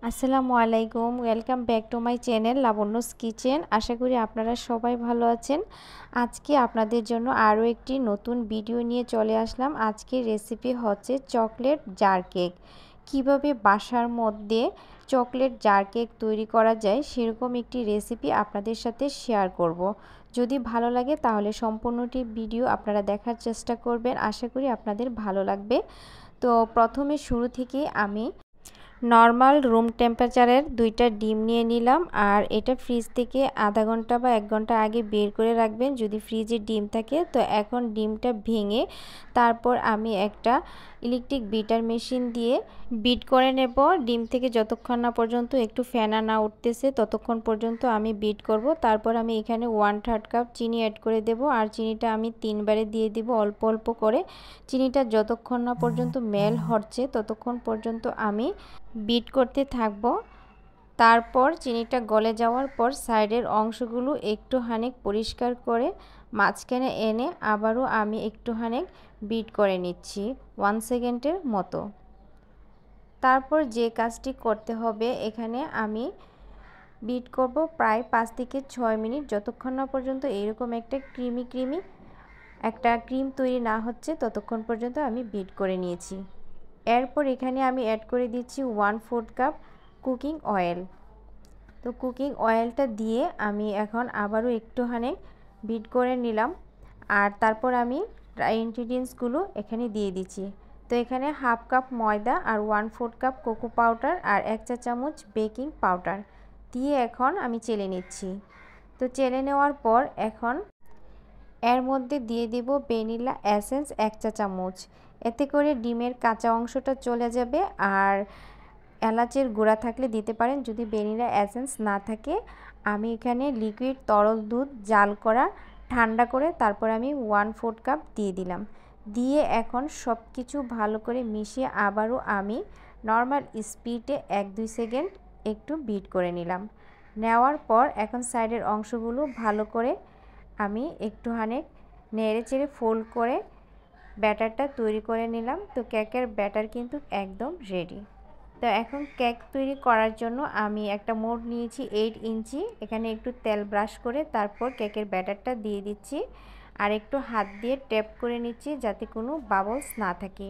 আসসালামু আলাইকুম, welcome back to my channel Labanya's kitchen. আশা করি আপনারা সবাই ভালো আছেন। আজকে আপনাদের জন্য আরও একটি নতুন ভিডিও নিয়ে চলে আসলাম। আজকের রেসিপি হচ্ছে চকলেট জার কেক। কীভাবে বাসার মধ্যে চকলেট জার কেক তৈরি করা যায় সেরকম একটি রেসিপি আপনাদের সাথে শেয়ার করব। যদি ভালো লাগে তাহলে সম্পূর্ণটি ভিডিও আপনারা দেখার চেষ্টা করবেন। আশা করি আপনাদের ভালো লাগবে। তো প্রথমে শুরু থেকেই আমি নর্মাল রুম টেম্পারেচারের 2টা ডিম নিয়ে নিলাম। আর এটা ফ্রিজ থেকে আধা ঘন্টা বা 1 ঘন্টা আগে বের করে রাখবেন যদি ফ্রিজে ডিম থাকে। তো এখন ডিমটা ভেঙে তারপর আমি একটা ইলেকট্রিক বিটার মেশিন দিয়ে বিট করে নেব। ডিম থেকে যতক্ষণ না পর্যন্ত একটু ফেনা না উঠতেছে ততক্ষণ পর্যন্ত আমি বিট করব। তারপর আমি এখানে 1/3 কাপ চিনি অ্যাড করে দেব। আর চিনিটা আমি 3 বারে দিয়ে দিব অল্প অল্প করে। চিনিটা যতক্ষণ না পর্যন্ত মেল হচ্ছে ততক্ষণ পর্যন্ত আমি বিট করতে থাকব। তারপর চিনিটা গলে যাওয়ার পর সাইডের অংশগুলো একটুখানি পরিষ্কার করে মাঝখানে এনে আবারও আমি একটুখানি বিট করে নিচ্ছি 1 সেকেন্ডের মতো। তারপর যে কাজটি করতে হবে, এখানে আমি বিট করব প্রায় 5 থেকে 6 মিনিট, যতক্ষণ না পর্যন্ত এরকম একটা ক্রিমি একটা ক্রিম তৈরি না হচ্ছে ততক্ষণ পর্যন্ত আমি বিট করে নিয়েছি। এরপর এখানে আমি অ্যাড করে দিচ্ছি 1/4 কাপ কুকিং অয়েল। তো কুকিং অয়েলটা দিয়ে আমি এখন আবারও একটুখানি বিট করে নিলাম। আর তারপর আমি ড্রাই ইনগ্রিডিয়েন্টসগুলো এখানে দিয়ে দিচ্ছি। তো এখানে 1/2 কাপ ময়দা আর 1/4 কাপ কোকো পাউডার আর 1 চা চামচ বেকিং পাউডার দিয়ে এখন আমি চেলে নিচ্ছি। তো চেলে নেওয়ার পর এখন এর মধ্যে দিয়ে দেব ভ্যানিলা এসেন্স 1 চা চামচ। এতে করে ডিমের কাঁচা অংশটা চলে যাবে। আর এলাচের গুঁড়া থাকলে দিতে পারেন যদি ভ্যানিলা এসেন্স না থাকে। আমি এখানে লিকুইড তরল দুধ জাল করা ঠান্ডা করে তারপর আমি 1/4 কাপ দিয়ে দিলাম। দিয়ে এখন সব কিছু ভালো করে মিশিয়ে আবারও আমি নর্মাল স্পিডে 1-2 সেকেন্ড একটু বিট করে নিলাম। নেওয়ার পর এখন সাইডের অংশগুলো ভালো করে আমি একটুখানি নেড়ে চেড়ে ফোল্ড করে ব্যাটারটা তৈরি করে নিলাম। তো কেকের ব্যাটার কিন্তু একদম রেডি। তো এখন কেক তৈরি করার জন্য আমি একটা মোল্ড নিয়েছি 8 ইঞ্চি। এখানে একটু তেল ব্রাশ করে তারপর কেকের ব্যাটারটা দিয়ে দিচ্ছি আর একটু হাত দিয়ে ট্যাপ করে নিচ্ছি যাতে কোনো বাবলস না থাকে।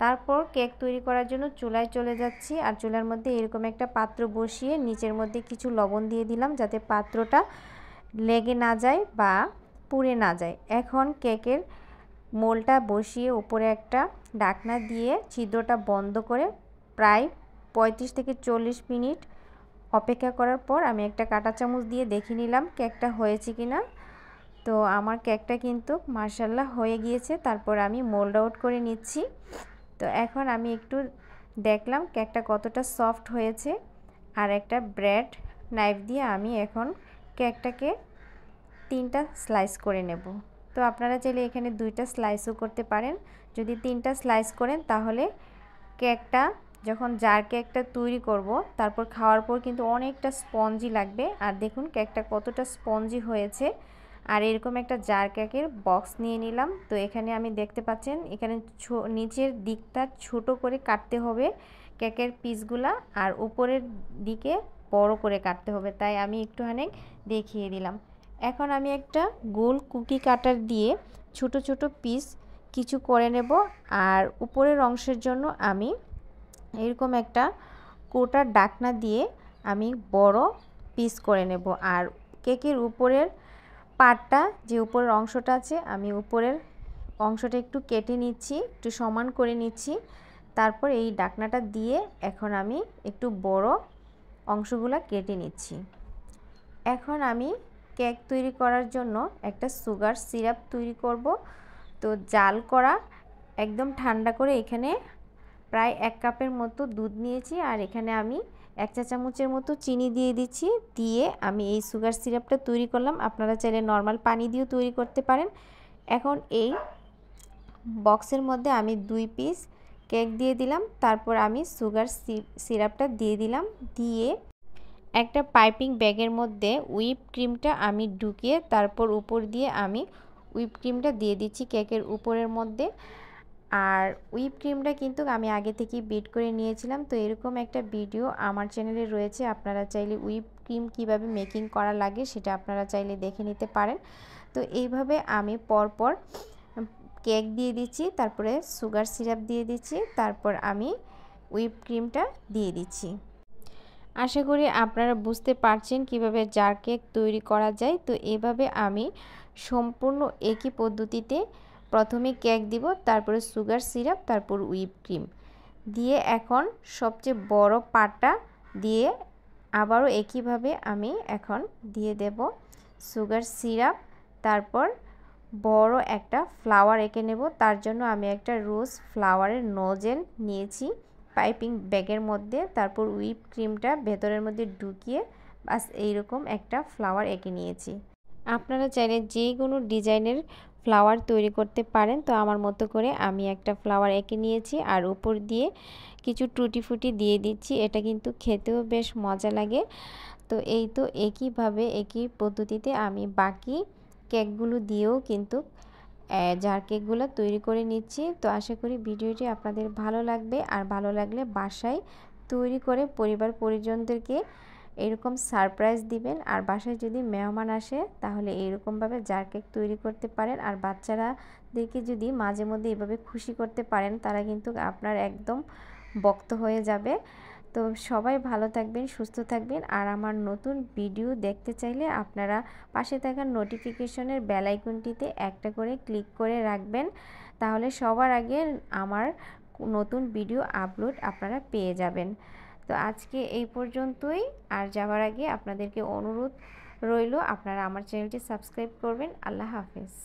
তারপর কেক তৈরি করার জন্য চুলায় চলে যাচ্ছি। আর চুলার মধ্যে এরকম একটা পাত্র বসিয়ে নিচের মধ্যে কিছু লবণ দিয়ে দিলাম যাতে পাত্রটা লেগে না যায় বা পুড়ে না যায়। এখন কেকের মোল্ডটা বসিয়ে উপরে একটা ঢাকনা দিয়ে ছিদ্রটা বন্ধ করে প্রায় 35 থেকে 40 মিনিট অপেক্ষা করার পর আমি একটা কাঁটা চামচ দিয়ে দেখে নিলাম কেকটা হয়েছে কিনা। তো আমার কেকটা কিন্তু মাশাআল্লাহ হয়ে গিয়েছে। তারপর আমি মোল্ড আউট করে নিচ্ছি। তো এখন আমি একটু দেখলাম কেকটা কতটা সফট হয়েছে। আর একটা ব্রেড নাইফ দিয়ে আমি এখন কেকটাকে 3টা স্লাইস করে নেব। তো আপনারা চাইলে এখানে 2টা স্লাইসও করতে পারেন। যদি 3টা স্লাইস করেন তাহলে কেকটা যখন জার কেকটা তৈরি করব তারপর খাওয়ার পর কিন্তু অনেকটা স্পঞ্জি লাগবে। আর দেখুন কেকটা কতটা স্পঞ্জি হয়েছে। আর এরকম একটা জার কেকের বক্স নিয়ে নিলাম। তো এখানে আমি দেখতে পাচ্ছেন এখানে নিচের দিকটা ছোট করে কাটতে হবে কেকের পিসগুলা, আর উপরের দিকে বড় করে কাটতে হবে, তাই আমি একটুখানি দেখিয়ে দিলাম। এখন আমি একটা গোল কুকি কাটার দিয়ে ছোট ছোট পিস কিছু করে নেব। আর উপরের অংশের জন্য আমি এরকম একটা কোটার ঢাকনা দিয়ে আমি বড় পিস করে নেব। আর কেকের উপরের পাটটা যে উপরের অংশটা আছে আমি উপরের অংশটা একটু কেটে নিচ্ছি, একটু সমান করে নিচ্ছি। তারপর এই ঢাকনাটা দিয়ে এখন আমি একটু বড় অংশগুলো কেটে নিচ্ছি। এখন আমি কেক তৈরি করার জন্য একটা সুগার সিরাপ তৈরি করব। তো জাল করা একদম ঠান্ডা করে এখানে প্রায় 1 কাপের মতো দুধ নিয়েছি। আর এখানে আমি 1 চা চামচের মতো চিনি দিয়ে দিচ্ছি। দিয়ে আমি এই সুগার সিরাপটা তৈরি করলাম। আপনারা চাইলে নর্মাল পানি দিয়েও তৈরি করতে পারেন। এখন এই বক্সের মধ্যে আমি 2 পিস কেক দিয়ে দিলাম। তারপর আমি সুগার সিরাপটা দিয়ে দিলাম। দিয়ে একটা পাইপিং ব্যাগের মধ্যে হুইপ ক্রিমটা আমি ঢুকিয়ে তারপর উপর দিয়ে আমি হুইপ ক্রিমটা দিয়ে দিচ্ছি কেকের উপরের মধ্যে। আর হুইপ ক্রিমটা কিন্তু আমি আগে থেকেই বিট করে নিয়েছিলাম। তো এরকম একটা ভিডিও আমার চ্যানেলে রয়েছে, আপনারা চাইলে হুইপ ক্রিম কীভাবে মেকিং করা লাগে সেটা আপনারা চাইলে দেখে নিতে পারেন। তো এইভাবে আমি পরপর কেক দিয়ে দিচ্ছি, তারপরে সুগার সিরাপ দিয়ে দিচ্ছি, তারপর আমি হুইপ ক্রিমটা দিয়ে দিচ্ছি। আশা করি আপনারা বুঝতে পারছেন কিভাবে জার কেক তৈরি করা যায়। তো এভাবে আমি সম্পূর্ণ একই পদ্ধতিতে প্রথমে কেক দিব, তারপরে সুগার সিরাপ, তারপর হুইপ ক্রিম দিয়ে এখন সবচেয়ে বড় পাটা দিয়ে আবারও একইভাবে আমি এখন দিয়ে দেব সুগার সিরাপ, তারপর বড় একটা ফ্লাওয়ার এঁকে নেব। তার জন্য আমি একটা রোজ ফ্লাওয়ারের নোজেল নিয়েছি পাইপিং ব্যাগের মধ্যে, তারপর হুইপ ক্রিমটা ভেতরের মধ্যে ঢুকিয়ে বাস এইরকম একটা ফ্লাওয়ার এঁকে নিয়েছি। আপনারা চাইলে যে কোনো ডিজাইনের ফ্লাওয়ার তৈরি করতে পারেন। তো আমার মতো করে আমি একটা ফ্লাওয়ার এঁকে নিয়েছি আর উপর দিয়ে কিছু টুটি ফুটি দিয়ে দিচ্ছি। এটা কিন্তু খেতেও বেশ মজা লাগে। তো এই তো একইভাবে একই পদ্ধতিতে আমি বাকি কেকগুলো দিয়েও কিন্তু জার কেকগুলো তৈরি করে নিচ্ছি। তো আশা করি ভিডিওটি আপনাদের ভালো লাগবে, আর ভালো লাগলে বাসায় তৈরি করে পরিবার পরিজনদেরকে এরকম সারপ্রাইজ দিবেন। আর বাসায় যদি মেহমান আসে তাহলে এইরকমভাবে জার কেক তৈরি করতে পারেন। আর বাচ্চারাদেরকে যদি মাঝে মধ্যে এভাবে খুশি করতে পারেন তারা কিন্তু আপনার একদম ভক্ত হয়ে যাবে। তো সবাই ভালো থাকবেন, সুস্থ থাকবেন। আর আমার নতুন ভিডিও দেখতে চাইলে আপনারা পাশে থাকা নোটিফিকেশনের বেল আইকনটিতে একটা করে ক্লিক করে রাখবেন, তাহলে সবার আগে আমার নতুন ভিডিও আপলোড আপনারা পেয়ে যাবেন। তো আজকে এই পর্যন্তই। আর যাওয়ার আগে আপনাদেরকে অনুরোধ রইল আপনারা আমার চ্যানেলটি সাবস্ক্রাইব করবেন। আল্লাহ হাফেজ।